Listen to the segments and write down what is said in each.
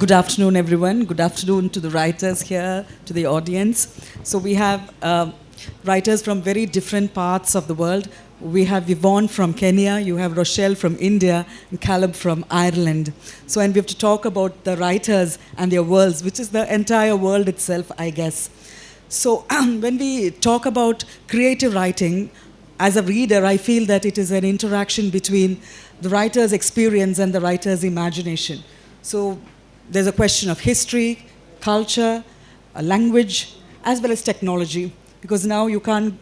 Good afternoon, everyone. Good afternoon to the writers here, to the audience. So we have writers from very different parts of the world. We have Yvonne from Kenya, you have Rochelle from India, and Colum from Ireland. So, and we have to talk about the writers and their worlds, which is the entire world itself, I guess. So when we talk about creative writing, as a reader, I feel that it is an interaction between the writer's experience and the writer's imagination. So there's a question of history, culture, language, as well as technology, because now you can't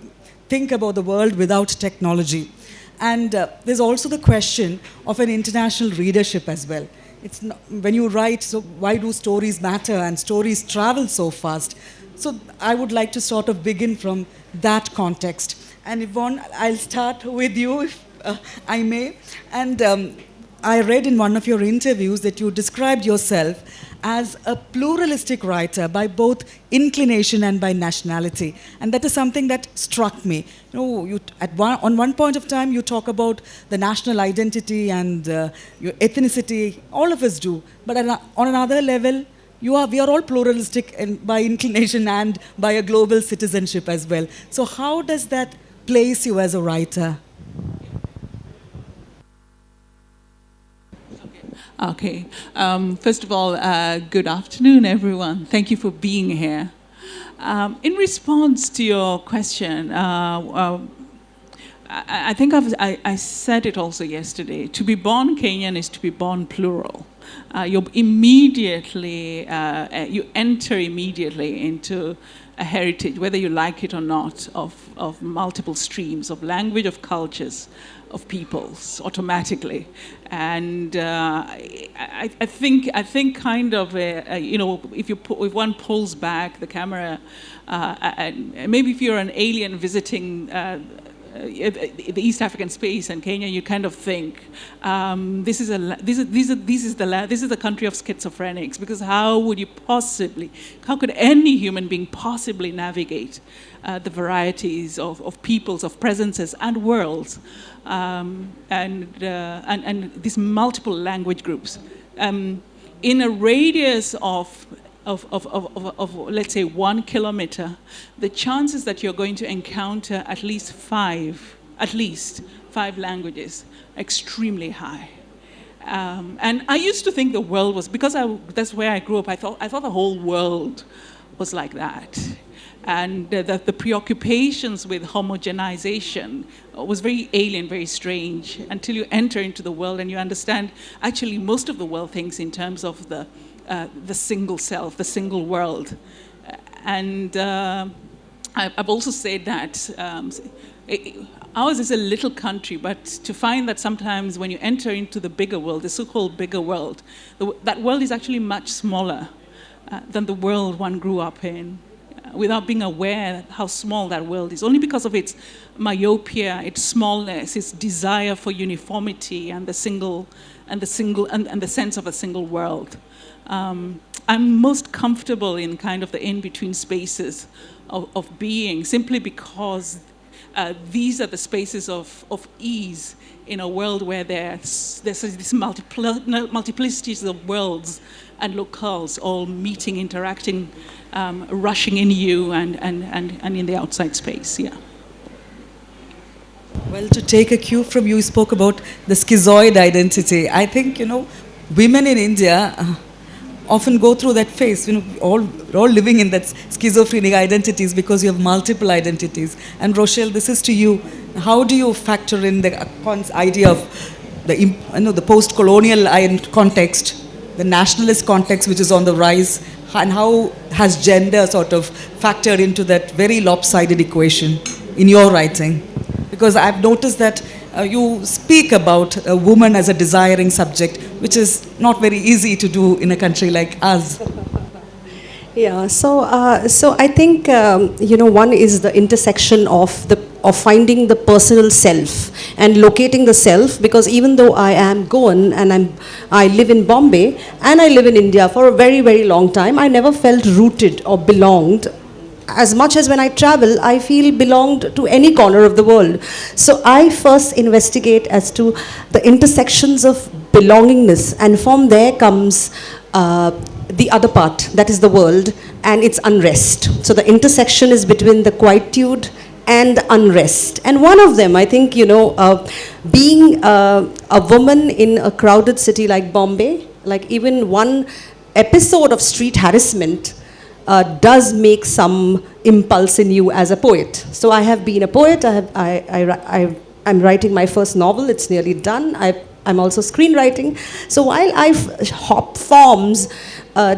think about the world without technology. And there's also the question of an international readership as well. It's not, when you write, so why do stories matter and stories travel so fast? So I would like to sort of begin from that context. And Yvonne, I'll start with you, if I may. And I read in one of your interviews that you described yourself as a pluralistic writer by both inclination and by nationality. And that is something that struck me. You know, on one point of time, you talk about the national identity and your ethnicity. All of us do. But on another level, we are all pluralistic by inclination and by a global citizenship as well. So how does that place you as a writer? Okay. First of all, good afternoon, everyone. Thank you for being here. In response to your question, I think I said it also yesterday. To be born Kenyan is to be born plural. You enter immediately into a heritage, whether you like it or not, of multiple streams, of language, of cultures, of peoples, automatically. And I think kind of, if one pulls back the camera, and maybe if you're an alien visiting the East African space and Kenya, you kind of think this is the country of schizophrenics, because how could any human being possibly navigate the varieties of peoples, of presences, and worlds, and these multiple language groups in a radius of let's say 1 kilometer, the chances that you're going to encounter at least five languages are extremely high. And I used to think the world was, because that's where I grew up, I thought the whole world was like that. And the preoccupations with homogenization was very alien, very strange, until you enter into the world and you understand actually most of the world thinks in terms of the single self, the single world. And I've also said that ours is a little country, but to find that sometimes when you enter into the bigger world, the so-called bigger world, that world is actually much smaller than the world one grew up in, without being aware how small that world is, only because of its myopia, its smallness, its desire for uniformity and the sense of a single world. I'm most comfortable in kind of the in-between spaces of being, simply because these are the spaces of ease in a world where there's this multiplicities of worlds and locales all meeting, interacting, rushing in you and in the outside space, yeah. Well, to take a cue from you, spoke about the schizoid identity. I think, women in India often go through that phase, we're all living in that schizophrenic identities because you have multiple identities. And Rochelle, this is to you. How do you factor in the idea of the post-colonial context, the nationalist context which is on the rise, and how has gender sort of factored into that very lopsided equation in your writing? Because I've noticed that you speak about a woman as a desiring subject, which is not very easy to do in a country like us. Yeah, so I think one is the intersection of finding the personal self and locating the self, because even though I am Goan and I live in Bombay and I live in India for a very, very long time, I never felt rooted or belonged. As much as when I travel, I feel belonged to any corner of the world. So I first investigate as to the intersections of belongingness, and from there comes the other part, that is the world, and its unrest. So the intersection is between the quietude and unrest. And one of them, I think, being a woman in a crowded city like Bombay, like even one episode of street harassment does make some impulse in you as a poet. So I have been a poet. I'm writing my first novel. It's nearly done. I'm also screenwriting. So while I hop forms,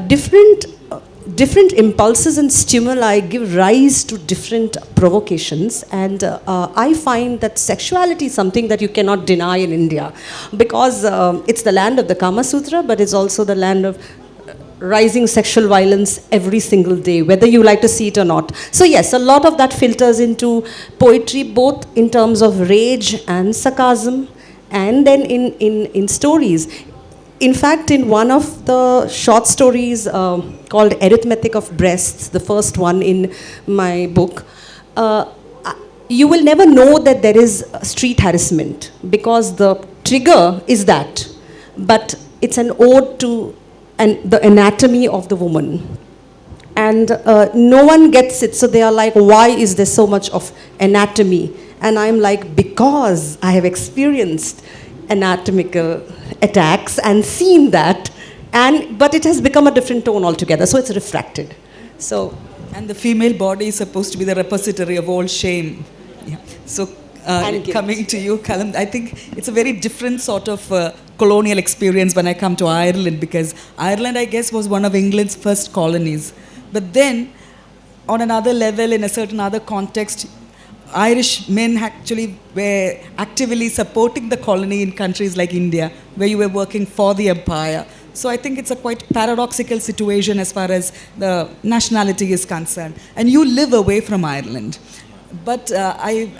different impulses and stimuli give rise to different provocations, and I find that sexuality is something that you cannot deny in India, because it's the land of the Kama Sutra, but it's also the land of rising sexual violence every single day, whether you like to see it or not. So yes, a lot of that filters into poetry, both in terms of rage and sarcasm, and then in stories. In fact, in one of the short stories called Arithmetic of Breasts, the first one in my book, you will never know that there is street harassment, because the trigger is that. But it's an ode to the anatomy of the woman. And no one gets it, so they are like, why is there so much of anatomy? And I'm like, because I have experienced anatomical attacks and seen that, but it has become a different tone altogether, so it's refracted. So, and the female body is supposed to be the repository of all shame. Yeah. So coming to you, Colum, I think it's a very different sort of colonial experience when I come to Ireland, because Ireland, I guess, was one of England's first colonies. But then, on another level, in a certain other context, Irish men actually were actively supporting the colony in countries like India, where you were working for the empire. So I think it's a quite paradoxical situation as far as the nationality is concerned. And you live away from Ireland. But I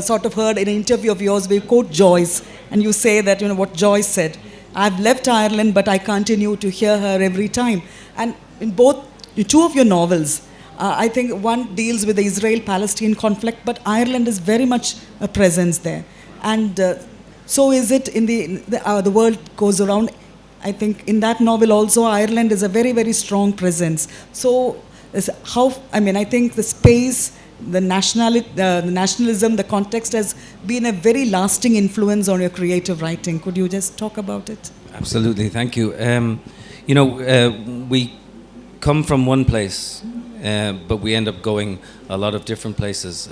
sort of heard in an interview of yours where you quote Joyce, and you say that, what Joyce said, I've left Ireland, but I continue to hear her every time. And in two of your novels, I think one deals with the Israel-Palestine conflict, but Ireland is very much a presence there. And so is it in the world goes around. I think in that novel also, Ireland is a very, very strong presence. So I think the space, the nationalism, the context has been a very lasting influence on your creative writing. Could you just talk about it? Absolutely, thank you. We come from one place, but we end up going a lot of different places.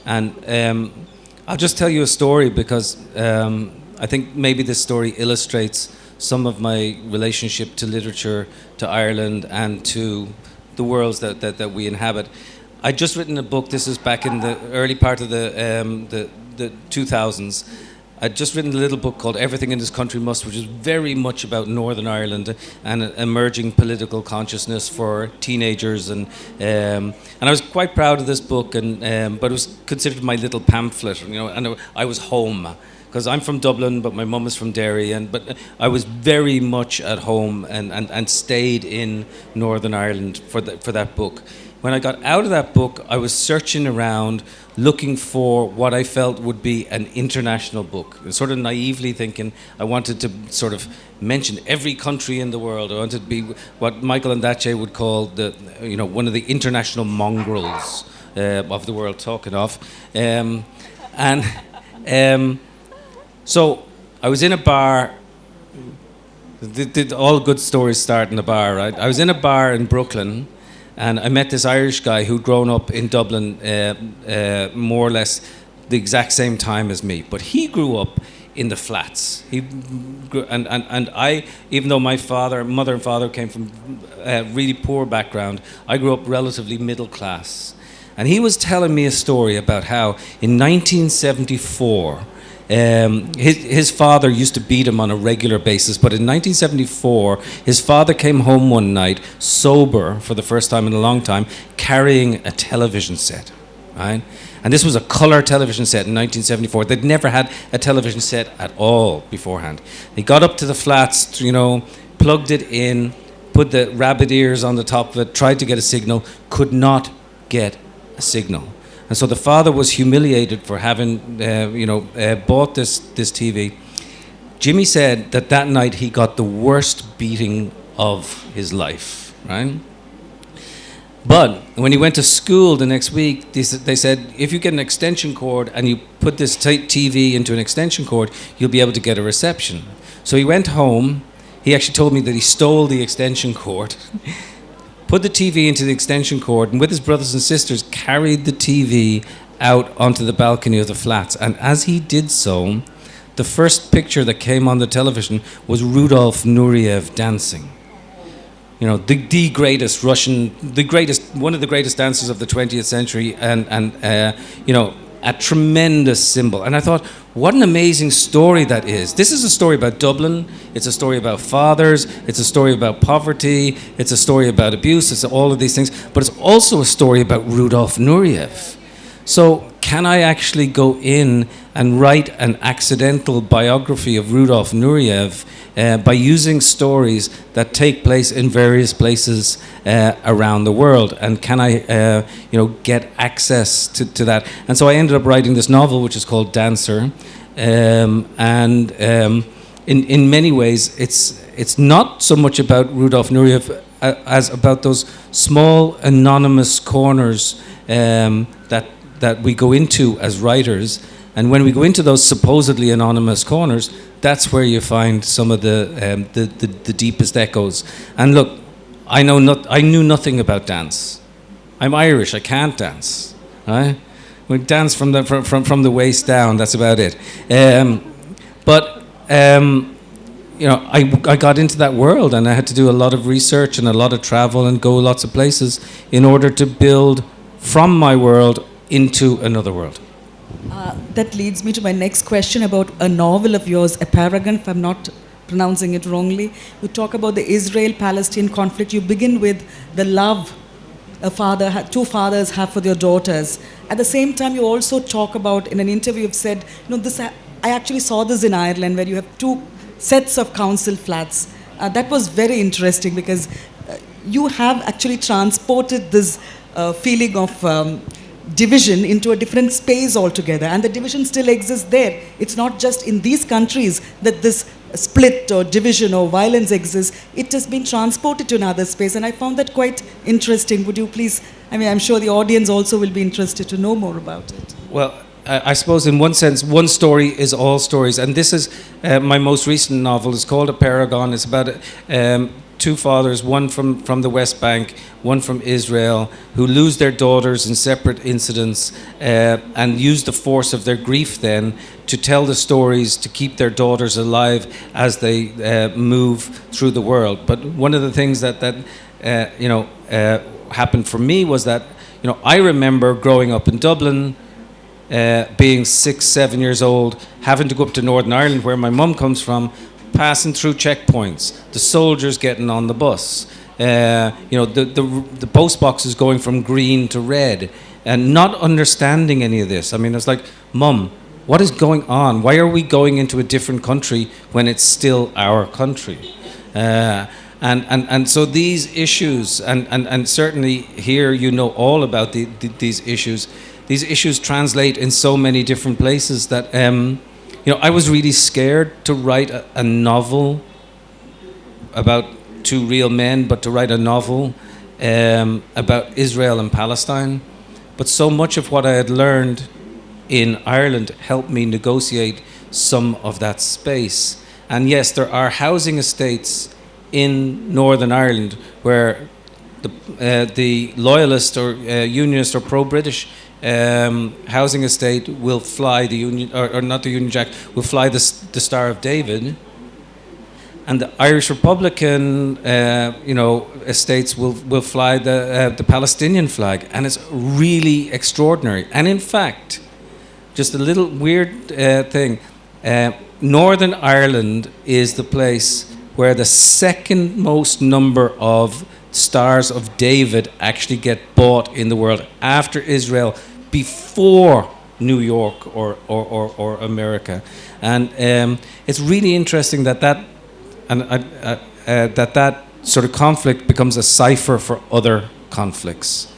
I'll just tell you a story, because I think maybe this story illustrates some of my relationship to literature, to Ireland, and to the worlds that we inhabit. I'd just written a book. This is back in the early part of the 2000s. I'd just written a little book called Everything in This Country Must, which is very much about Northern Ireland and emerging political consciousness for teenagers. And I was quite proud of this book, but it was considered my little pamphlet, and I was home. Because I'm from Dublin, but my mum is from Derry, but I was very much at home and stayed in Northern Ireland for that book. When I got out of that book, I was searching around, looking for what I felt would be an international book. Sort of naively thinking I wanted to sort of mention every country in the world. I wanted to be what Michael Ondaatje would call one of the international mongrels of the world, talking of. So I was in a bar. All good stories start in a bar, right? I was in a bar in Brooklyn, and I met this Irish guy who'd grown up in Dublin more or less the exact same time as me. But he grew up in the flats. I, even though my mother and father came from a really poor background, I grew up relatively middle class. And he was telling me a story about how in 1974, his father used to beat him on a regular basis, but in 1974, his father came home one night, sober for the first time in a long time, carrying a television set, right? And this was a colour television set in 1974. They'd never had a television set at all beforehand. He got up to the flats, plugged it in, put the rabbit ears on the top of it, tried to get a signal, could not get a signal. And so the father was humiliated for having, bought this TV. Jimmy said that that night he got the worst beating of his life, right? But when he went to school the next week, they said, if you get an extension cord and you put this TV into an extension cord, you'll be able to get a reception. So he went home. He actually told me that he stole the extension cord, put the TV into the extension cord, and with his brothers and sisters carried the TV out onto the balcony of the flats. And as he did so, the first picture that came on the television was Rudolf Nureyev dancing. You know, the greatest Russian, one of the greatest dancers of the 20th century, and you know, a tremendous symbol. And I thought, what an amazing story that is. This is a story about Dublin. It's a story about fathers. It's a story about poverty. It's a story about abuse. It's all of these things. But it's also a story about Rudolf Nureyev. So can I actually go in and write an accidental biography of Rudolf Nureyev by using stories that take place in various places around the world? And can I, you know, get access to that? And so I ended up writing this novel, which is called Dancer. In many ways, it's not so much about Rudolf Nureyev as about those small anonymous corners that we go into as writers. And when we go into those supposedly anonymous corners, that's where you find some of the deepest echoes. And look, I knew nothing about dance. I'm Irish. I can't dance. Right? We dance from the waist down. That's about it. But you know, I got into that world, and I had to do a lot of research and a lot of travel and go lots of places in order to build from my world into another world. That leads me to my next question about a novel of yours, A Paragon, if I'm not pronouncing it wrongly. You talk about the Israel-Palestine conflict. You begin with the love two fathers have for their daughters. At the same time, you also talk about, in an interview, you've said, you know, I actually saw this in Ireland, where you have two sets of council flats. That was very interesting, because you have actually transported this feeling of division into a different space altogether, and the division still exists there. It's not just in these countries that this split or division or violence exists. It has been transported to another space, and I found that quite interesting. Would you please, I mean, I'm sure the audience also will be interested to know more about it. Well, I suppose in one sense, one story is all stories, and this is my most recent novel. It's called A Paragon. It's about two fathers, one from the West Bank, one from Israel, who lose their daughters in separate incidents and use the force of their grief then to tell the stories to keep their daughters alive as they move through the world. But one of the things that you know, happened for me was that, you know, I remember growing up in Dublin, being 6, 7 years old, having to go up to Northern Ireland, where my mum comes from, passing through checkpoints, the soldiers getting on the bus, you know, the post boxes going from green to red, and not understanding any of this. I mean, it's like, Mum, what is going on? Why are we going into a different country when it's still our country? And so these issues, and certainly here you know all about these issues. These issues translate in so many different places that, you know, I was really scared to write a novel about two real men, but to write a novel about Israel and Palestine. But so much of what I had learned in Ireland helped me negotiate some of that space. And yes, there are housing estates in Northern Ireland where the loyalist or unionist or pro-British housing estate will fly the Union, or not the Union Jack, will fly the Star of David, and the Irish Republican, you know, estates will fly the Palestinian flag, and it's really extraordinary. And in fact, just a little weird thing, Northern Ireland is the place where the second most number of Stars of David actually get bought in the world, after Israel, before New York or America. And it's really interesting that sort of conflict becomes a cipher for other conflicts.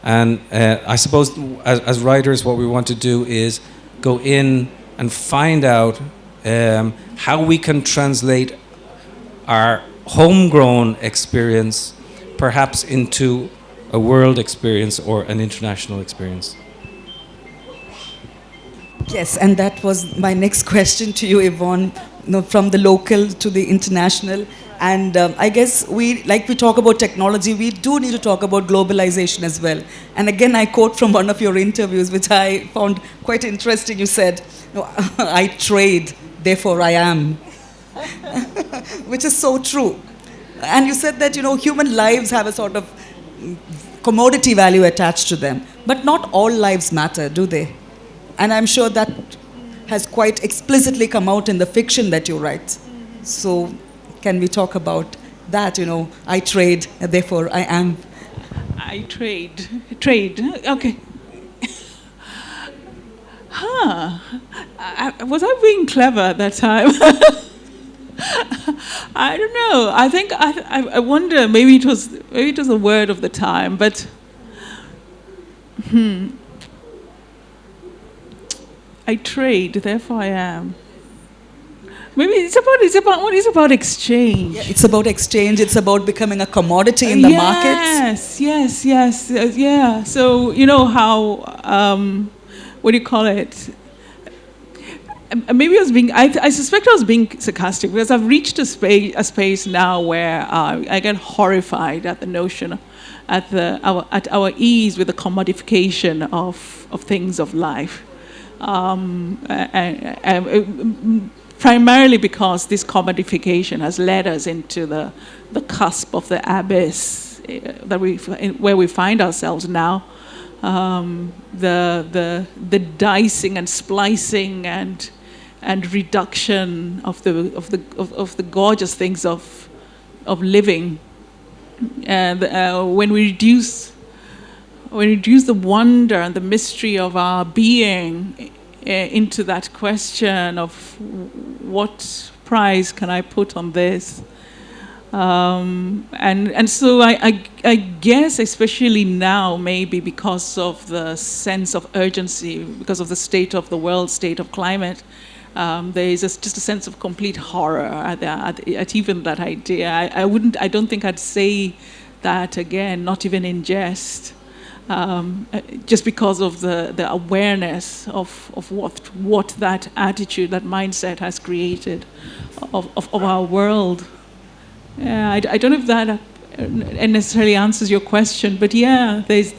And I suppose as writers, what we want to do is go in and find out how we can translate our homegrown experience perhaps into a world experience or an international experience. Yes, and that was my next question to you, Yvonne, from the local to the international. And I guess we talk about technology, we do need to talk about globalization as well. And again, I quote from one of your interviews, which I found quite interesting. You said, I trade, therefore I am. Which is so true. And you said that, human lives have a sort of commodity value attached to them. But not all lives matter, do they? And I'm sure that has quite explicitly come out in the fiction that you write. So can we talk about that, I trade, therefore I am? I trade, okay. Was I being clever at that time? I don't know. I think, I wonder, maybe it was a word of the time, but I trade, therefore I am. Maybe it's about exchange. Yeah, it's about exchange. It's about becoming a commodity in the markets. Yes, yeah. So how what do you call it? Maybe I suspect I was being sarcastic because I've reached a space now where I get horrified at the notion, at our ease with the commodification of things of life. Primarily because this commodification has led us into the cusp of the abyss where we find ourselves now. The dicing and splicing and reduction of the gorgeous things of living, and when we reduce the wonder and the mystery of our being into that question of what price can I put on this, and so I guess especially now, maybe because of the sense of urgency, because of the state of the world, state of climate, there is just a sense of complete horror at even that idea. I don't think I'd say that again, not even in jest. Just because of the awareness of what that attitude, that mindset has created of our world. Yeah, I don't know if that necessarily answers your question, but yeah, there's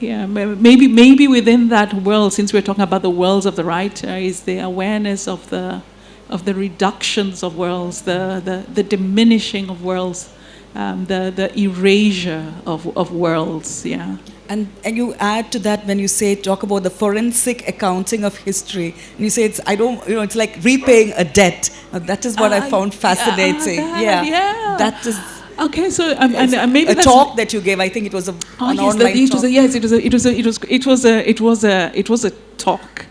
maybe within that world, since we're talking about the worlds of the writer, is the awareness of the reductions of worlds, the diminishing of worlds. The erasure of worlds, yeah. And you add to that when you talk about the forensic accounting of history, and you say it's like repaying a debt. That is what I found fascinating. That is. Okay, so and maybe a talk that you gave. I think it was an online talk. It was a talk.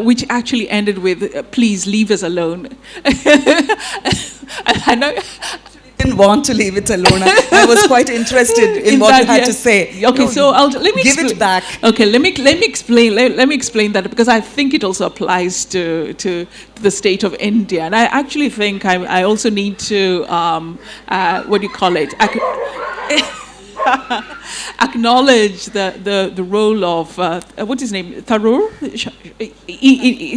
Which actually ended with "Please leave us alone." I know. Didn't want to leave it alone. I was quite interested in what you had to say. Okay, so let me give it back. Okay, let me explain that, because I think it also applies to the state of India, and I actually think I also need to what do you call it? Acknowledge the role of what's his name, Tharoor,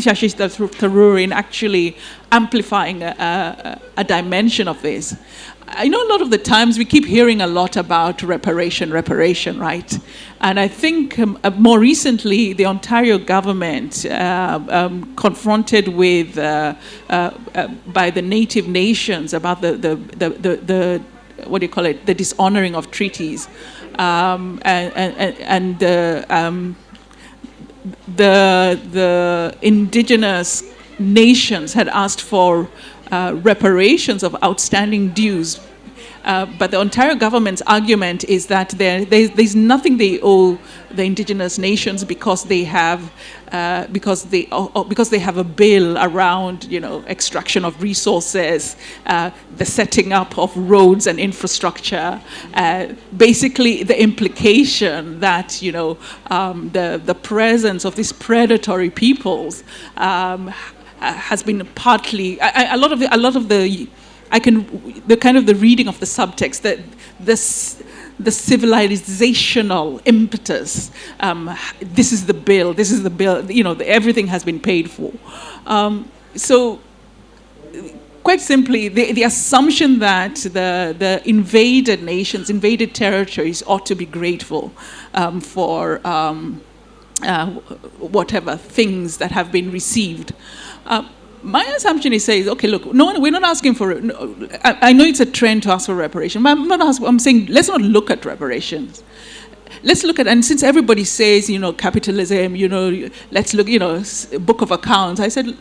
Shashish Tharoor, in actually amplifying a dimension of this. I know a lot of the times we keep hearing a lot about reparation, right? And I think more recently the Ontario government, confronted with by the Native Nations about the what do you call it, the dishonoring of treaties, and the indigenous nations had asked for reparations of outstanding dues. But the Ontario government's argument is that there's nothing they owe the indigenous nations because they have a bill around extraction of resources, the setting up of roads and infrastructure. Basically, the implication that the presence of these predatory peoples has been partly a lot of the the reading of the subtext, that the civilizational impetus. This is the bill. Everything has been paid for. So, quite simply, the assumption that the invaded nations, invaded territories ought to be grateful for whatever things that have been received. My assumption is saying, okay, look, we're not asking for. I know it's a trend to ask for reparation, but I'm not asking. I'm saying let's not look at reparations. Let's look at, and since everybody says, capitalism, let's look, book of accounts. I said,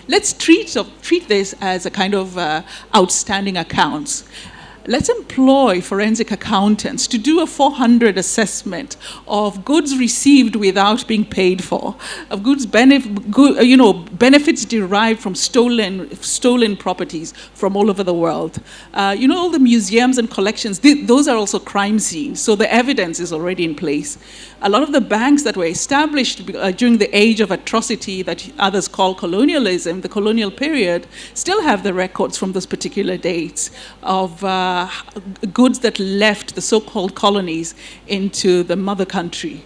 let's treat this as a kind of outstanding accounts. Let's employ forensic accountants to do a 400 assessment of goods received without being paid for, of benefits derived from stolen properties from all over the world. All the museums and collections, those are also crime scenes, so the evidence is already in place. A lot of the banks that were established during the age of atrocity that others call colonialism, the colonial period, still have the records from those particular dates of goods that left the so-called colonies into the mother country.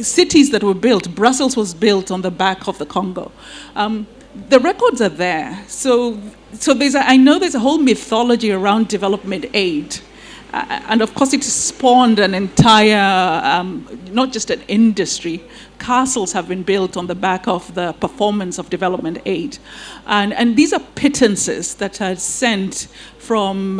Cities that were built, Brussels was built on the back of the Congo. The records are there. So I know there's a whole mythology around development aid. And of course, it spawned an entire, not just an industry. Castles have been built on the back of the performance of development aid. And these are pittances that are sent from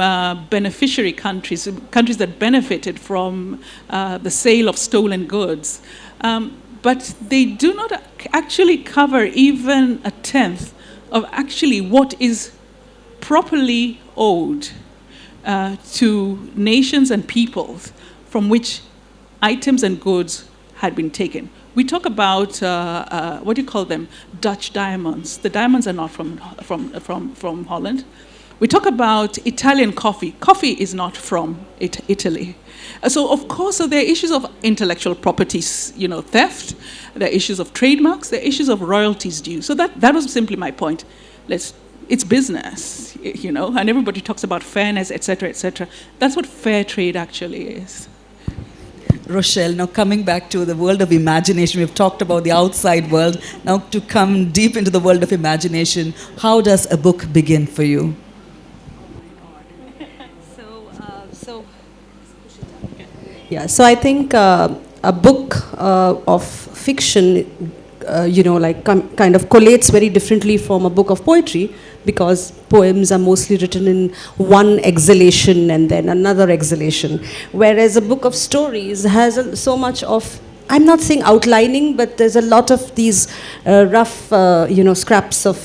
beneficiary countries that benefited from the sale of stolen goods. But they do not actually cover even a tenth of actually what is properly owed to nations and peoples from which items and goods had been taken. We talk about, what do you call them? Dutch diamonds. The diamonds are not from Holland. We talk about Italian coffee. Coffee is not from Italy. So of course, there are issues of intellectual property, theft. There are issues of trademarks. There are issues of royalties due. So that was simply my point. It's business, and everybody talks about fairness, et cetera, et cetera. That's what fair trade actually is. Rochelle, now coming back to the world of imagination, we've talked about the outside world. Now to come deep into the world of imagination, how does a book begin for you? So I think a book of fiction, kind of collates very differently from a book of poetry, because poems are mostly written in one exhalation and then another exhalation, whereas a book of stories has so much of, I'm not saying outlining, but there's a lot of these rough, scraps of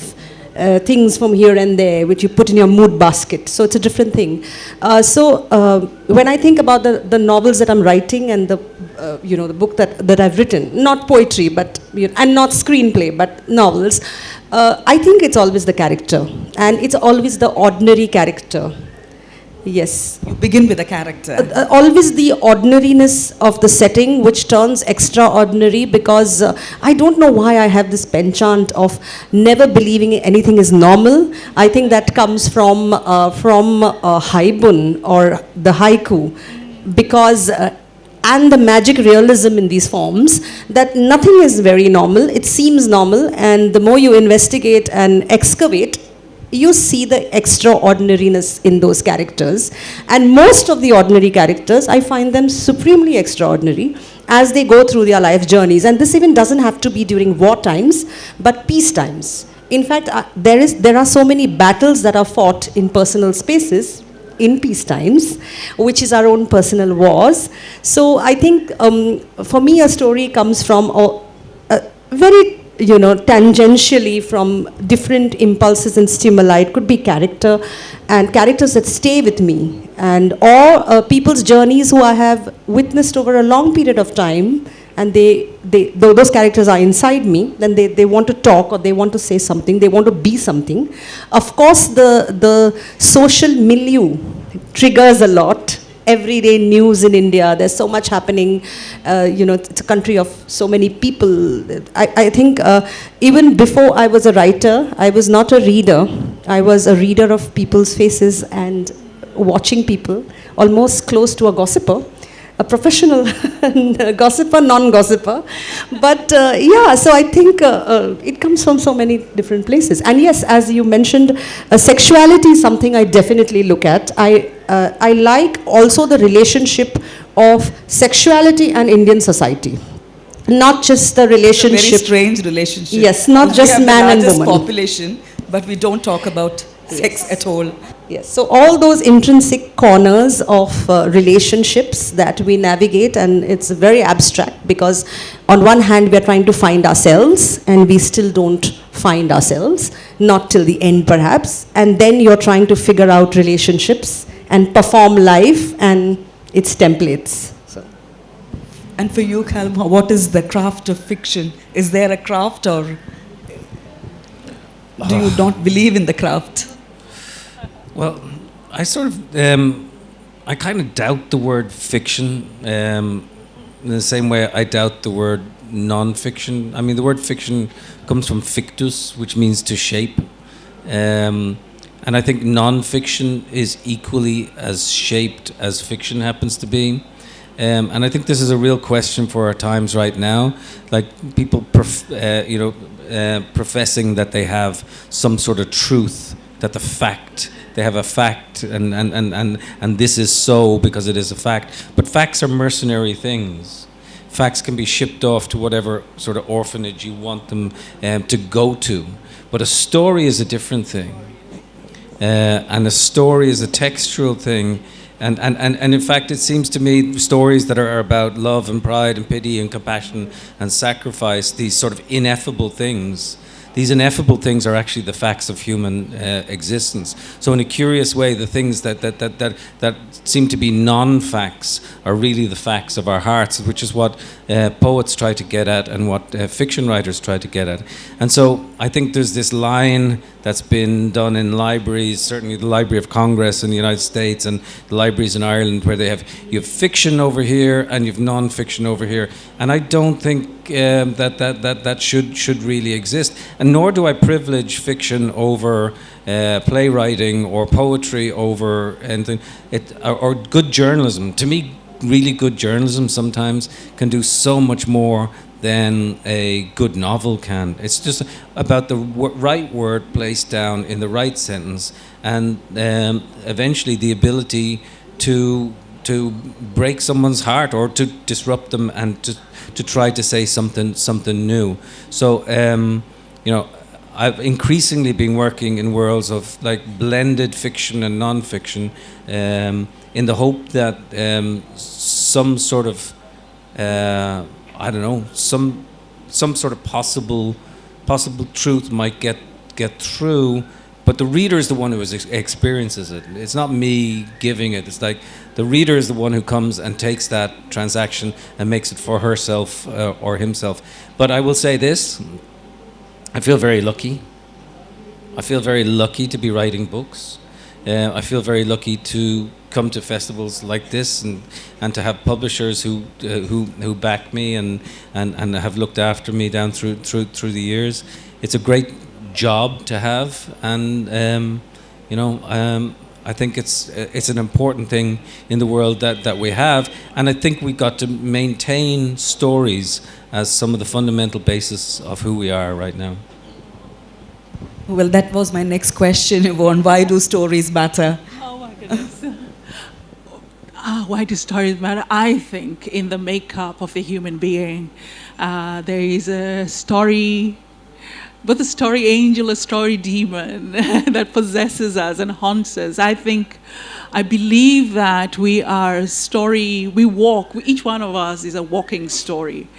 things from here and there, which you put in your mood basket. So it's a different thing. When I think about the novels that I'm writing and the book that I've written, not poetry, but and not screenplay, but novels, I think it's always the character, and it's always the ordinary character. Yes. You begin with a character. Always the ordinariness of the setting, which turns extraordinary, because I don't know why I have this penchant of never believing anything is normal. I think that comes from haibun or the haiku, because and the magic realism in these forms, that nothing is very normal. It seems normal, and the more you investigate and excavate, you see the extraordinariness in those characters. And most of the ordinary characters, I find them supremely extraordinary as they go through their life journeys. And this even doesn't have to be during war times, but peace times. In fact, there are so many battles that are fought in personal spaces in peace times, which is our own personal wars. So I think for me, a story comes from very tangentially from different impulses and stimuli. It could be character and characters that stay with me, and or people's journeys who I have witnessed over a long period of time, and those characters are inside me, then they want to talk, or they want to say something, they want to be something. Of course, the social milieu triggers a lot. everyday news in India. There's so much happening. It's a country of so many people. I think even before I was a writer, I was not a reader. I was a reader of people's faces and watching people, almost close to a gossiper. A professional gossiper, non-gossiper. But so I think it comes from so many different places. And yes, as you mentioned, sexuality is something I definitely look at. I like also the relationship of sexuality and Indian society. Not just the relationship. It's a very strange relationship. Yes, not just man and woman. We have the largest population, but we don't talk about sex at all. Yes, so all those intrinsic corners of relationships that we navigate, and it's very abstract because on one hand we are trying to find ourselves and we still don't find ourselves, not till the end perhaps, and then you're trying to figure out relationships and perform life and its templates. So. And for you, Colum, what is the craft of fiction? Is there a craft, or do you not believe in the craft? Well, I sort of, I kind of doubt the word fiction in the same way I doubt the word non-fiction. I mean, the word fiction comes from fictus, which means to shape. And I think non-fiction is equally as shaped as fiction happens to be. And I think this is a real question for our times right now. Like people, professing that they have some sort of truth, that they have a fact, and this is so because it is a fact. But facts are mercenary things. Facts can be shipped off to whatever sort of orphanage you want them to go to. But a story is a different thing. And a story is a textual thing. And in fact, it seems to me stories that are about love and pride and pity and compassion and sacrifice, these sort of ineffable things, these ineffable things are actually the facts of human existence. So in a curious way, the things that seem to be non-facts are really the facts of our hearts, which is what poets try to get at and what fiction writers try to get at. And so I think there's this line that's been done in libraries, certainly the Library of Congress in the United States and the libraries in Ireland, where you have fiction over here and you have non-fiction over here. And I don't think that should really exist. And nor do I privilege fiction over playwriting or poetry over anything, or good journalism. To me, really good journalism sometimes can do so much more than a good novel can. It's just about the right word placed down in the right sentence, and eventually the ability to break someone's heart or to disrupt them and to try to say something new. So I've increasingly been working in worlds of like blended fiction and non-fiction, in the hope that some sort of some sort of possible truth might get through, but the reader is the one who experiences it. It's not me giving it. It's like the reader is the one who comes and takes that transaction and makes it for herself or himself. But I will say this, I feel very lucky. I feel very lucky to be writing books. I feel very lucky to come to festivals like this and to have publishers who back me and have looked after me down through the years. It's a great job to have, and I think it's an important thing in the world that we have, and I think we got to maintain stories as some of the fundamental basis of who we are right now. Well, that was my next question, Yvonne. Why do stories matter? Oh my goodness. Why do stories matter? I think in the makeup of the human being, there is a story, both a story angel, a story demon that possesses us and haunts us. I believe that we are each one of us is a walking story.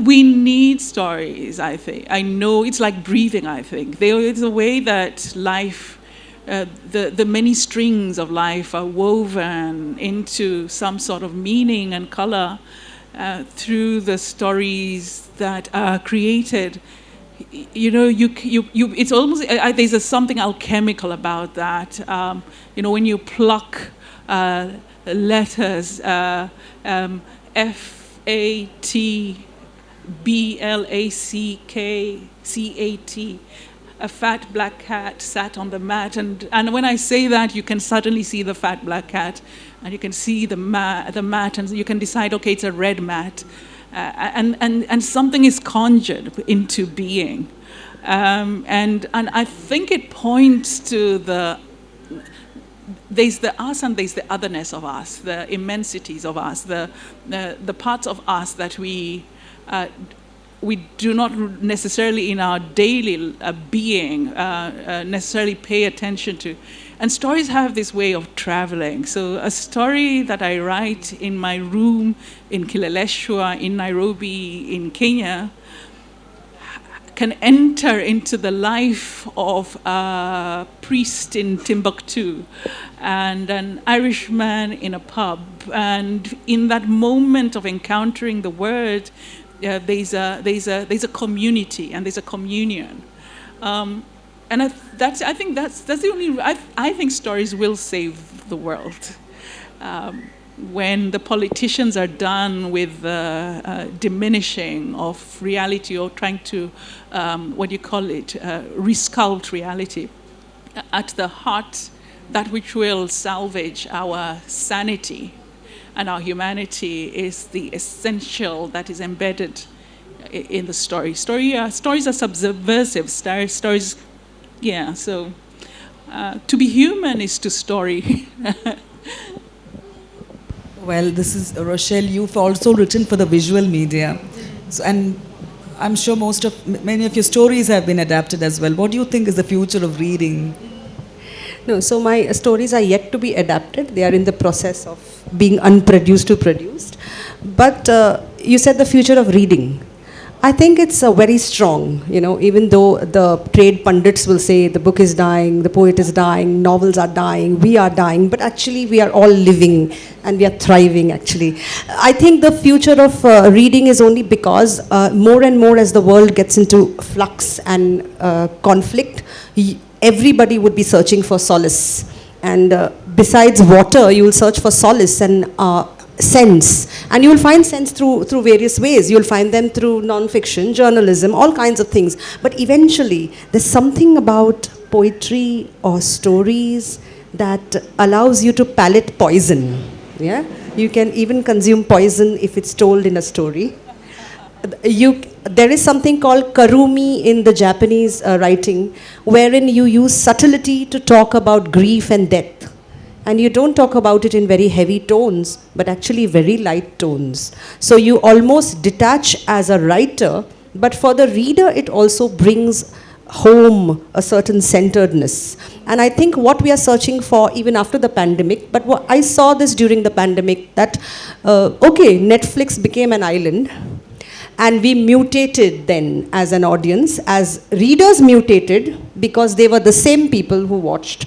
We need stories, I think. I know it's like breathing, I think. It's a way that life, the many strings of life are woven into some sort of meaning and color through the stories that are created. it's almost, there's something alchemical about that. When you pluck letters, FATBLACKCAT, a fat black cat sat on the mat, and when I say that, you can suddenly see the fat black cat, and you can see the mat, and you can decide, okay, it's a red mat, and something is conjured into being, and I think it points to there's the us and there's the otherness of us, the immensities of us, the parts of us that we do not necessarily in our daily being necessarily pay attention to. And stories have this way of traveling. So a story that I write in my room in Kileleshwa, in Nairobi, in Kenya, can enter into the life of a priest in Timbuktu and an Irishman in a pub. And in that moment of encountering the word, there's a community and there's a communion, and I think that's the only. I think stories will save the world. When the politicians are done with diminishing of reality or trying to resculpt reality, at the heart, that which will salvage our sanity and our humanity is the essential that is embedded in the story. Stories are subversive. Stories, yeah. So to be human is to story. Well, this is Rochelle. You've also written for the visual media, and I'm sure many of your stories have been adapted as well. What do you think is the future of reading? No, so my stories are yet to be adapted. They are in the process of being unproduced to produced. But you said the future of reading. I think it's very strong, even though the trade pundits will say the book is dying, the poet is dying, novels are dying, we are dying, but actually we are all living and we are thriving actually. I think the future of reading is only because more and more as the world gets into flux and conflict, everybody would be searching for solace. And besides water, you will search for solace and sense. And you will find sense through various ways. You will find them through nonfiction, journalism, all kinds of things. But eventually, there's something about poetry or stories that allows you to palate poison. Yeah? You can even consume poison if it's told in a story. There is something called karumi in the Japanese writing, wherein you use subtlety to talk about grief and death. And you don't talk about it in very heavy tones, but actually very light tones. So you almost detach as a writer, but for the reader it also brings home a certain centeredness. And I think what we are searching for even after the pandemic, but I saw this during the pandemic, that, Netflix became an island. And we mutated then as an audience, as readers mutated, because they were the same people who watched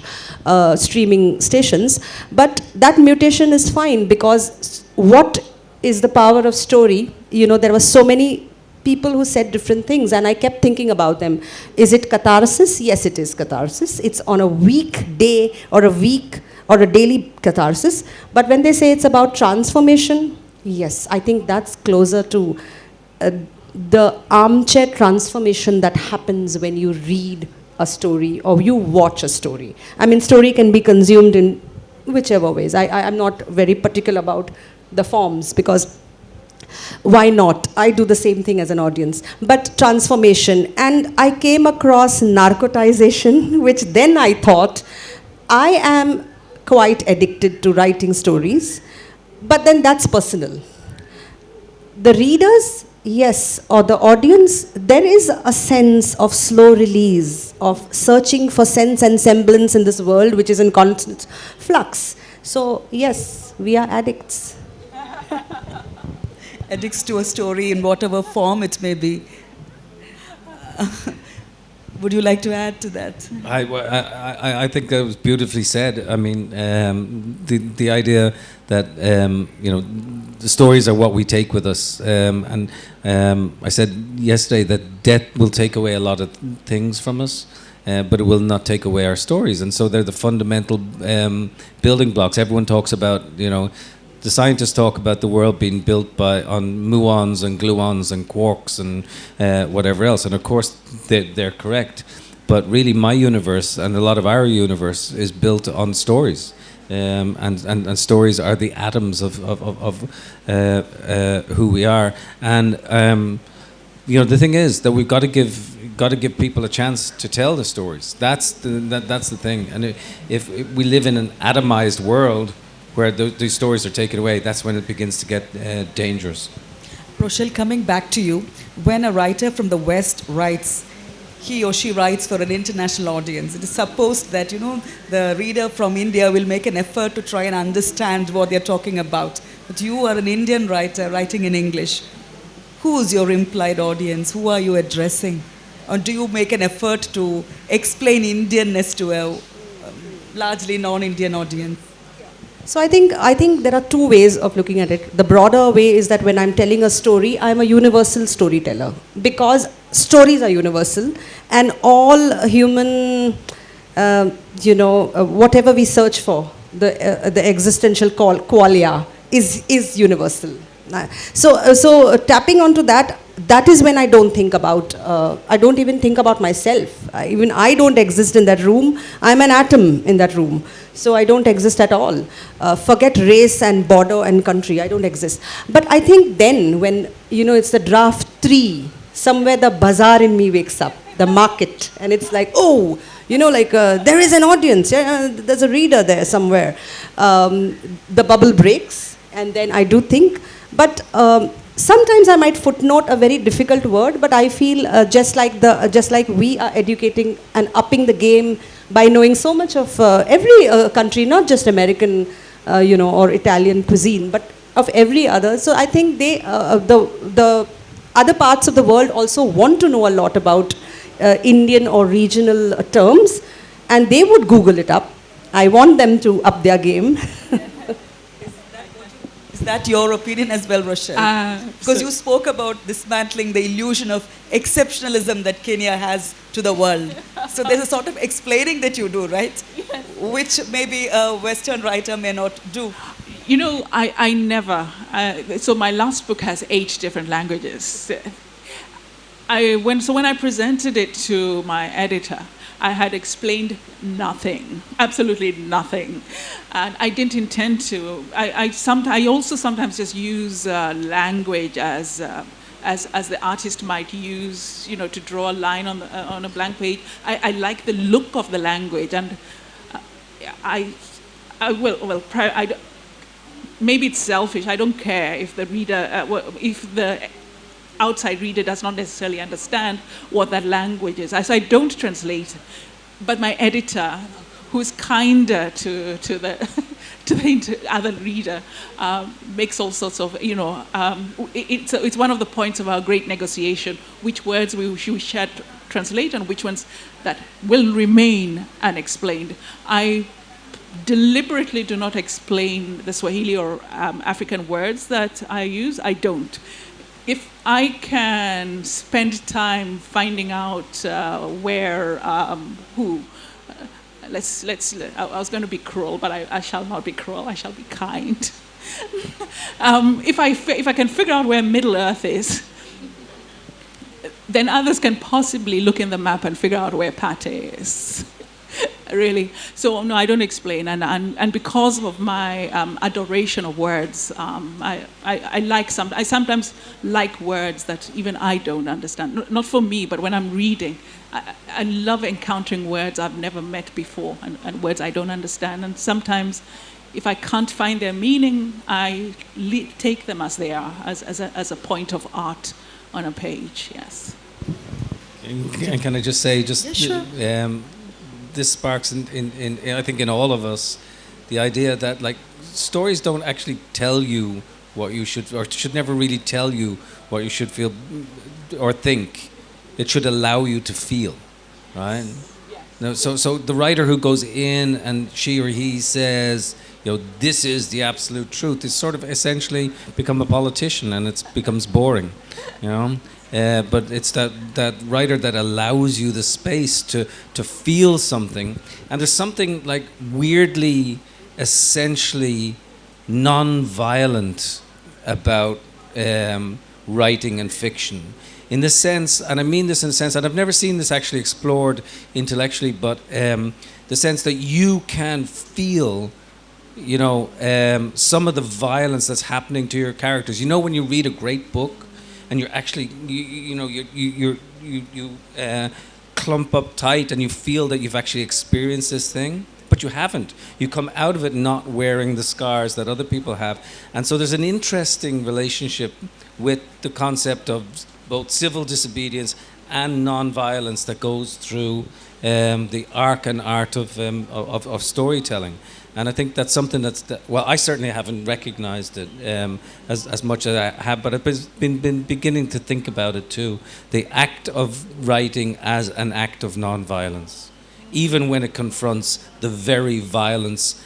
streaming stations. But that mutation is fine, because what is the power of story? There were so many people who said different things, and I kept thinking about them. Is it catharsis? Yes, it is catharsis. It's on a weekday or a week or a daily catharsis. But when they say it's about transformation, yes, I think that's closer to the armchair transformation that happens when you read a story or you watch a story. I mean, story can be consumed in whichever ways. I'm not very particular about the forms, because why not? I do the same thing as an audience. But transformation. And I came across narcotization, which then I thought, I am quite addicted to writing stories, but then that's personal. The readers, yes, or the audience, there is a sense of slow release, of searching for sense and semblance in this world which is in constant flux. So, yes, we are addicts. Addicts to a story in whatever form it may be. Would you like to add to that? I think that was beautifully said. I mean, the idea that the stories are what we take with us, and I said yesterday that death will take away a lot of things from us, but it will not take away our stories, and so they're the fundamental building blocks. Everyone talks about, the scientists talk about the world being built on muons and gluons and quarks and whatever else, and of course they're correct. But really, my universe and a lot of our universe is built on stories, and stories are the atoms of who we are. And the thing is that we've got to give people a chance to tell the stories. That's the thing. And if we live in an atomized world where these stories are taken away, that's when it begins to get dangerous. Rochelle, coming back to you, when a writer from the West writes, he or she writes for an international audience, it is supposed that, the reader from India will make an effort to try and understand what they're talking about. But you are an Indian writer writing in English. Who is your implied audience? Who are you addressing? Or do you make an effort to explain Indianness to a largely non-Indian audience? So I think there are two ways of looking at it. The broader way is that when I'm telling a story, I'm a universal storyteller, because stories are universal, and all human, whatever we search for, the existential qualia is universal. So tapping onto that is when I don't think about, I don't even think about myself. Even I don't exist in that room. I'm an atom in that room. So I don't exist at all. Forget race and border and country, I don't exist. But I think then when, it's the draft 3, somewhere the bazaar in me wakes up, the market, and it's like, oh, there is an audience, there's a reader there somewhere. The bubble breaks, and then I do think, but sometimes I might footnote a very difficult word, but I feel just like we are educating and upping the game by knowing so much of every country, not just American, or Italian cuisine, but of every other. So I think the other parts of the world also want to know a lot about Indian or regional terms, and they would Google it up. I want them to up their game. Is that your opinion as well, Rochelle? Because you spoke about dismantling the illusion of exceptionalism that Kenya has to the world. So there's a sort of explaining that you do, right? Yes. Which maybe a Western writer may not do. I never. So my last book has 8 different languages. When I presented it to my editor, I had explained nothing, absolutely nothing, and I didn't intend to. I also sometimes just use language as the artist might use, to draw a line on a blank page. I like the look of the language, and maybe it's selfish. I don't care if the reader, if the outside reader does not necessarily understand what that language is. I don't translate, but my editor, who's kinder to the other reader, makes all sorts of, it's one of the points of our great negotiation, which words we should translate and which ones that will remain unexplained. I deliberately do not explain the Swahili or African words that I use. I don't. If I can spend time finding out where, who, I was going to be cruel, but I shall not be cruel. I shall be kind. If I can figure out where Middle Earth is, then others can possibly look in the map and figure out where Pate is. Really. So no, I don't explain, and because of my adoration of words, I sometimes like words that even I don't understand. Not for me, but when I'm reading, I love encountering words I've never met before, and words I don't understand. And sometimes, if I can't find their meaning, I take them as they are, as a point of art on a page. Yes. And can I just say, yeah, sure. This sparks in I think in all of us the idea that like stories don't actually tell you what you should, or should never really tell you what you should feel or think. It should allow you to feel, right? No, so the writer who goes in and she or he says, this is the absolute truth, is sort of essentially become a politician, and it becomes boring, But it's that writer that allows you the space to feel something, and there's something like weirdly, essentially non-violent about writing and fiction. In the sense, and I mean this in the sense, and I've never seen this actually explored intellectually, but the sense that you can feel, some of the violence that's happening to your characters. When you read a great book, and you're actually, you clump up tight, and you feel that you've actually experienced this thing, but you haven't. You come out of it not wearing the scars that other people have, and so there's an interesting relationship with the concept of both civil disobedience and non-violence that goes through the arc and art of storytelling. And I think that's something I certainly haven't recognized it as much as I have, but I've been beginning to think about it too. The act of writing as an act of non-violence, even when it confronts the very violent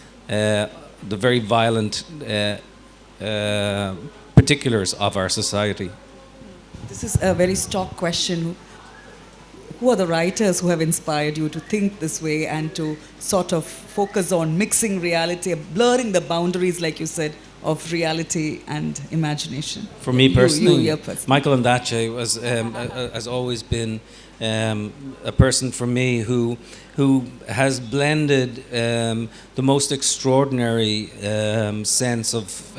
particulars of our society. This is a very stock question. Who are the writers who have inspired you to think this way and to sort of focus on mixing reality, blurring the boundaries, like you said, of reality and imagination? For me personally, Michael Ondaatje has always been a person for me who has blended the most extraordinary sense of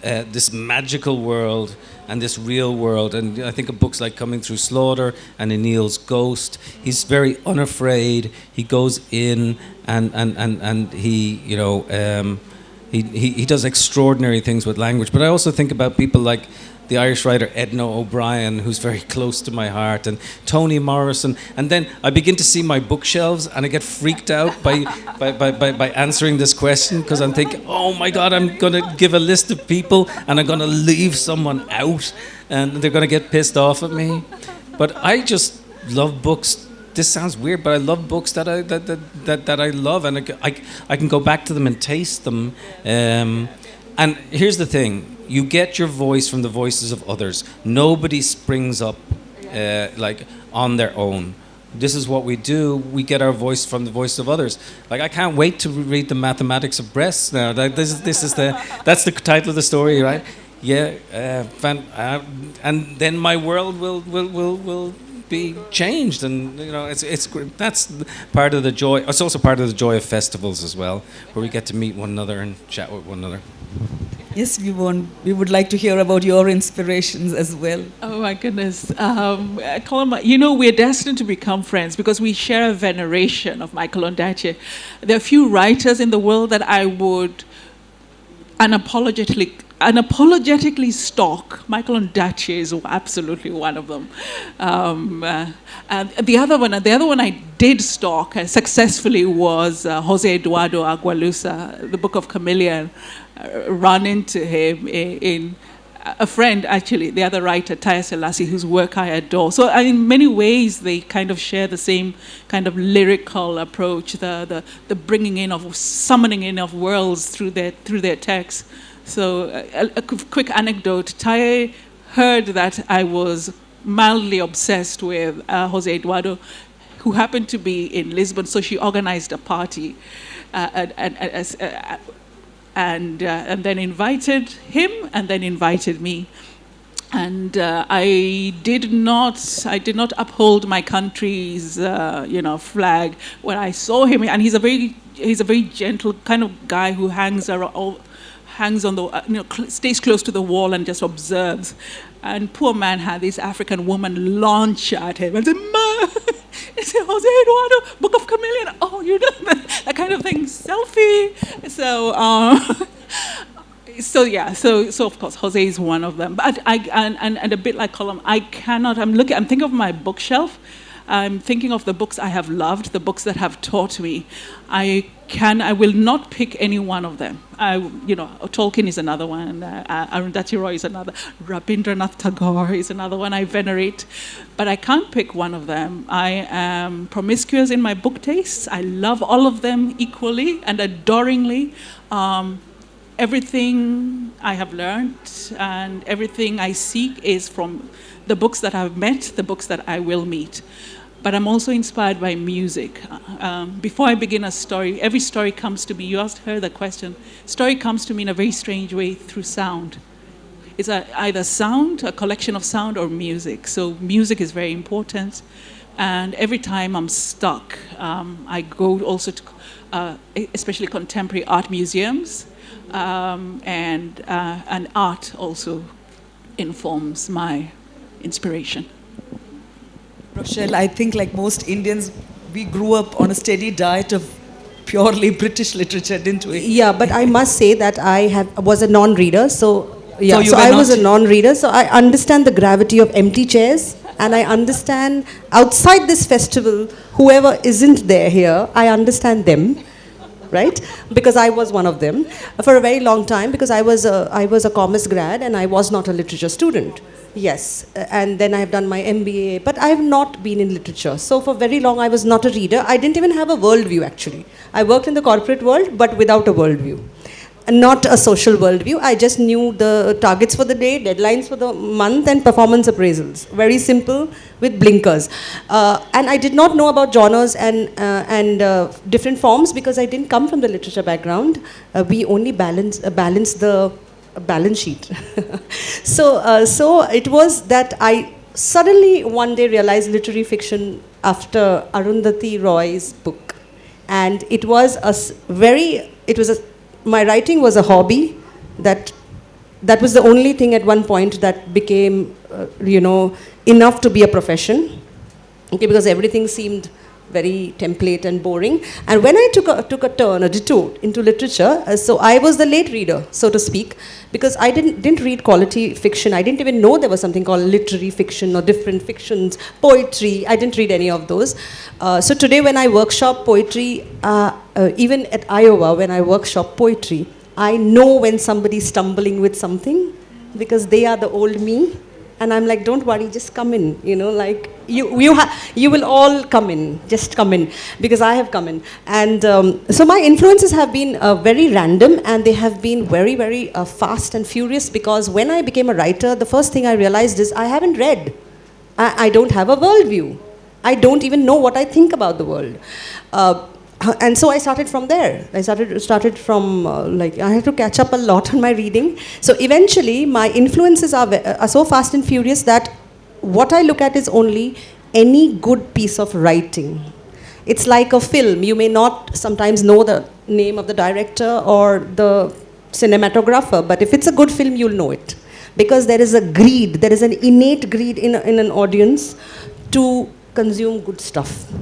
this magical world and this real world. And I think of books like Coming Through Slaughter and Anil's Ghost. He's very unafraid. He goes in and he does extraordinary things with language. But I also think about people like the Irish writer Edna O'Brien, who's very close to my heart, and Toni Morrison. And then I begin to see my bookshelves, and I get freaked out by answering this question, because I'm thinking, oh my God, I'm going to give a list of people, and I'm going to leave someone out, and they're going to get pissed off at me. But I just love books. This sounds weird, but I love books that I love, and I can go back to them and taste them. And here's the thing. You get your voice from the voices of others. Nobody springs up on their own. This is what we do. We get our voice from the voice of others. Like, I can't wait to read The Mathematics of Breasts now. That's the title of the story, right? Yeah. And then my world will be changed, and it's that's part of the joy. It's also part of the joy of festivals as well, where we get to meet one another and chat with one another. Yes, Yvonne, we would like to hear about your inspirations as well. Oh my goodness. Colum, we're destined to become friends because we share a veneration of Michael Ondaatje. There are few writers in the world that I would unapologetically stalk. Michael Ondaatje is absolutely one of them. And the other one I did stalk successfully was Jose Eduardo Agualusa, The Book of Chameleon. Run into him in a friend, actually, the other writer, Taya Selassie, whose work I adore. So in many ways, they kind of share the same kind of lyrical approach, the bringing in of, summoning in of worlds through their texts. So a quick anecdote. Taya heard that I was mildly obsessed with Jose Eduardo, who happened to be in Lisbon, so she organized a party and then invited him, and then invited me. And I did not uphold my country's flag when I saw him. And he's a very gentle kind of guy who hangs on the stays close to the wall and just observes. And poor man had this African woman launch at him and say, "Ma, it's Jose Eduardo, Book of Chameleon. Oh, you know that kind of thing, selfie." So of course Jose is one of them. But and a bit like Colum, I'm thinking of my bookshelf. I'm thinking of the books I have loved, the books that have taught me. I will not pick any one of them. Tolkien is another one, Arundhati Roy is another, Rabindranath Tagore is another one I venerate, but I can't pick one of them. I am promiscuous in my book tastes. I love all of them equally and adoringly. Everything I have learned and everything I seek is from the books that I've met, the books that I will meet. But I'm also inspired by music. Before I begin a story, every story comes to me, you asked her the question, story comes to me in a very strange way through sound. It's either sound, a collection of sound, or music. So music is very important. And every time I'm stuck, I go also to, especially contemporary art museums, and art also informs my inspiration. Rochelle, I think like most Indians, we grew up on a steady diet of purely British literature, didn't we? Yeah, but I must say that I was a non-reader, so yeah. So I was a non-reader, so I understand the gravity of empty chairs, and I understand outside this festival, whoever isn't there here, I understand them, right? Because I was one of them for a very long time, because I was a commerce grad and I was not a literature student. Yes, and then I have done my MBA, but I have not been in literature. So for very long, I was not a reader. I didn't even have a worldview, actually. I worked in the corporate world, but without a worldview. Not a social worldview. I just knew the targets for the day, deadlines for the month, and performance appraisals. Very simple, with blinkers. And I did not know about genres and different forms, because I didn't come from the literature background. We only balance the balance sheet. So it was that I suddenly one day realized literary fiction after Arundhati Roy's book, and my writing was a hobby. That was the only thing at one point that became enough to be a profession. Okay, because everything seemed very template and boring. And when I took a detour into literature, so I was the late reader, so to speak, because I didn't read quality fiction. I didn't even know there was something called literary fiction or different fictions, poetry. I didn't read any of those. So today when I workshop poetry, even at Iowa when I workshop poetry, I know when somebody's stumbling with something, because they are the old me. And I'm like, don't worry, just come in, like you will all come in, just come in, because I have come in. And so my influences have been very random, and they have been very, very fast and furious, because when I became a writer, the first thing I realized is I haven't read. I don't have a worldview. I don't even know what I think about the world. And so I started from there. I started from I had to catch up a lot on my reading. So eventually, my influences are so fast and furious that what I look at is only any good piece of writing. It's like a film. You may not sometimes know the name of the director or the cinematographer, but if it's a good film, you'll know it, because there is a greed. There is an innate greed in an audience to consume good stuff.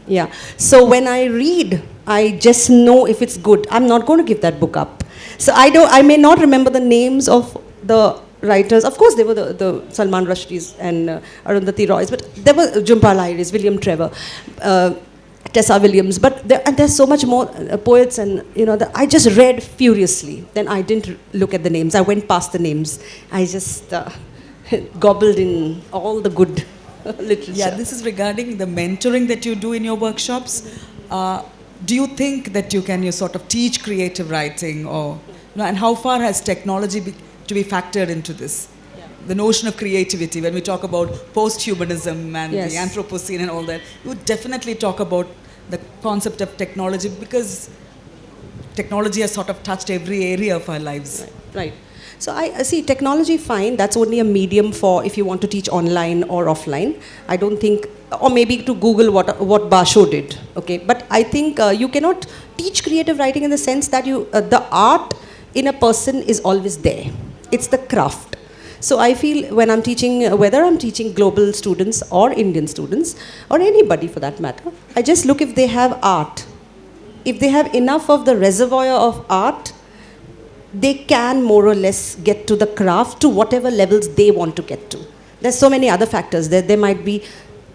Yeah. So when I read, I just know if it's good. I'm not going to give that book up. So I may not remember the names of the writers. Of course, there were the Salman Rushdies and Arundhati Roys, but there were Jhumpa Lahiris, William Trevor, Tessa Williams. But there's so much more poets, and I just read furiously. Then I didn't look at the names. I went past the names. I just gobbled in all the good literature. Yeah, this is regarding the mentoring that you do in your workshops. Do you think that you can sort of teach creative writing, or and how far has technology to be factored into this? Yeah. The notion of creativity, when we talk about post-humanism and yes, the Anthropocene and all that, you would definitely talk about the concept of technology, because technology has sort of touched every area of our lives. Right. So I see technology, fine, that's only a medium for if you want to teach online or offline. I don't think, or maybe to Google what Basho did, okay? But I think you cannot teach creative writing in the sense that the art in a person is always there. It's the craft. So I feel when I'm teaching, whether I'm teaching global students or Indian students, or anybody for that matter, I just look if they have art. If they have enough of the reservoir of art, they can more or less get to the craft to whatever levels they want to get to. There's so many other factors. There might be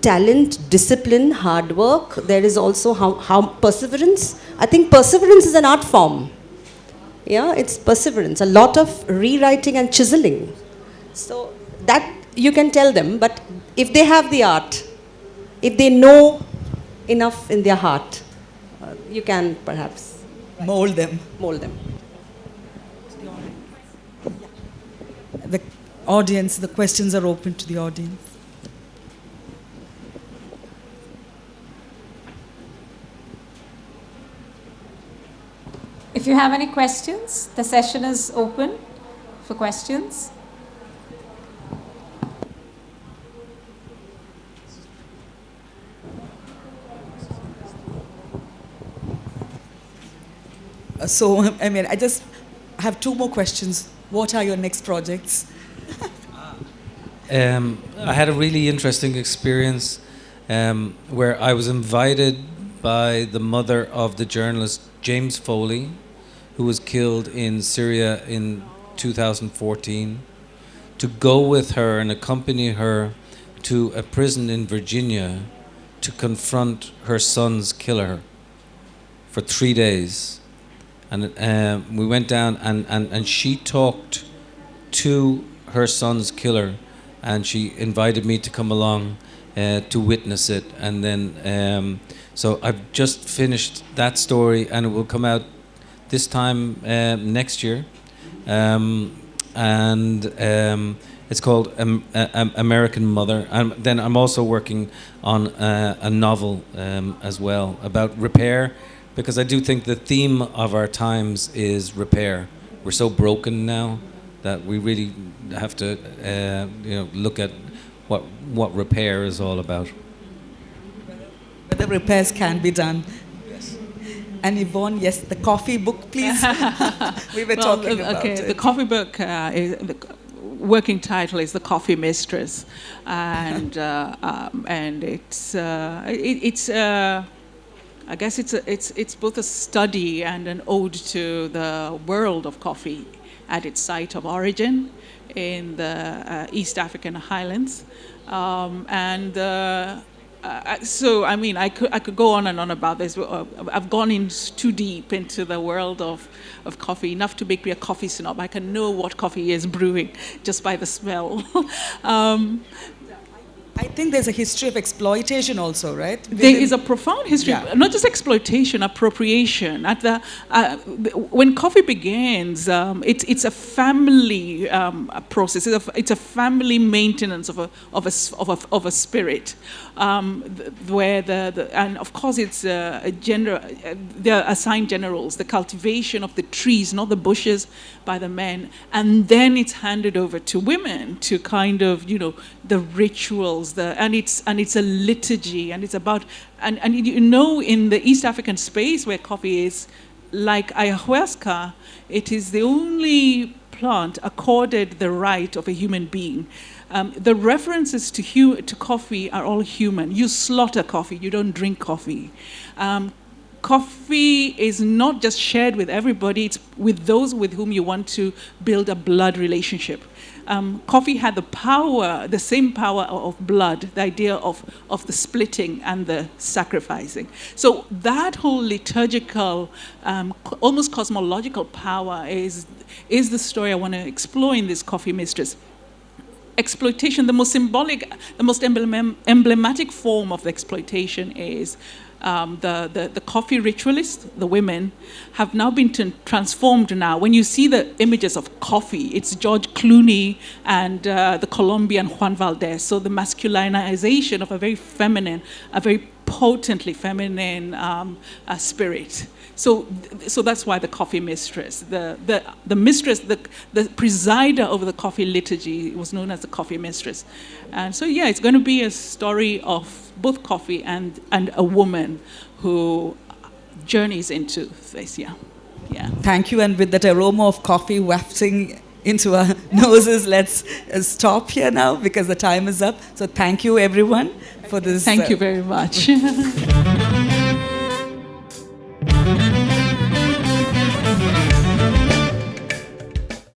talent, discipline, hard work. There is also how perseverance. I think perseverance is an art form. Yeah, it's perseverance. A lot of rewriting and chiseling. So that you can tell them, but if they have the art, if they know enough in their heart, you can perhaps Mold them. mold them. The audience, the questions are open to the audience. If you have any questions, the session is open for questions. So, I mean, I just have two more questions. What are your next projects? I had a really interesting experience where I was invited by the mother of the journalist James Foley, who was killed in Syria in 2014, to go with her and accompany her to a prison in Virginia to confront her son's killer for 3 days. And we went down and she talked to her son's killer, and she invited me to come along to witness it. And then, so I've just finished that story, and it will come out this time next year. It's called American Mother. And then I'm also working on a novel as well about repair, because I do think the theme of our times is repair. We're so broken now that we really have to look at what repair is all about. Whether repairs can be done. Yes. And Yvonne, yes, the coffee book, please. We were talking about it. The coffee book, the working title is The Coffee Mistress, and it's I guess it's both a study and an ode to the world of coffee at its site of origin in the East African highlands, so I mean I could go on and on about this. I've gone in too deep into the world of coffee, enough to make me a coffee snob. I can know what coffee is brewing just by the smell. I think there's a history of exploitation also, right? There is a profound history, not just exploitation, appropriation. At when coffee begins, it's a family process. It's a family maintenance of a spirit, where and of course it's a gender. There are assigned generals. The cultivation of the trees, not the bushes, by the men, and then it's handed over to women to kind of the rituals. And it's a liturgy, and it's about and in the East African space where coffee is like ayahuasca, it is the only plant accorded the right of a human being. The references to coffee are all human. You slaughter coffee, you don't drink coffee. Coffee is not just shared with everybody, it's with those with whom you want to build a blood relationship. Coffee had the same power of blood, the idea of the splitting and the sacrificing. So that whole liturgical, almost cosmological power is the story I want to explore in this Coffee Mistress. Exploitation, the most symbolic, the most emblematic form of the exploitation is the coffee ritualists, the women, have now been transformed now. When you see the images of coffee, it's George Clooney and the Colombian Juan Valdez. So the masculinization of a very feminine, a very potently feminine spirit. So that's why the coffee mistress, the mistress, the presider over the coffee liturgy was known as the coffee mistress. And so it's going to be a story of both coffee and a woman who journeys into this. Yeah. Thank you. And with that aroma of coffee wafting into our noses, let's stop here now because the time is up. So thank you, everyone, for this. Thank you very much.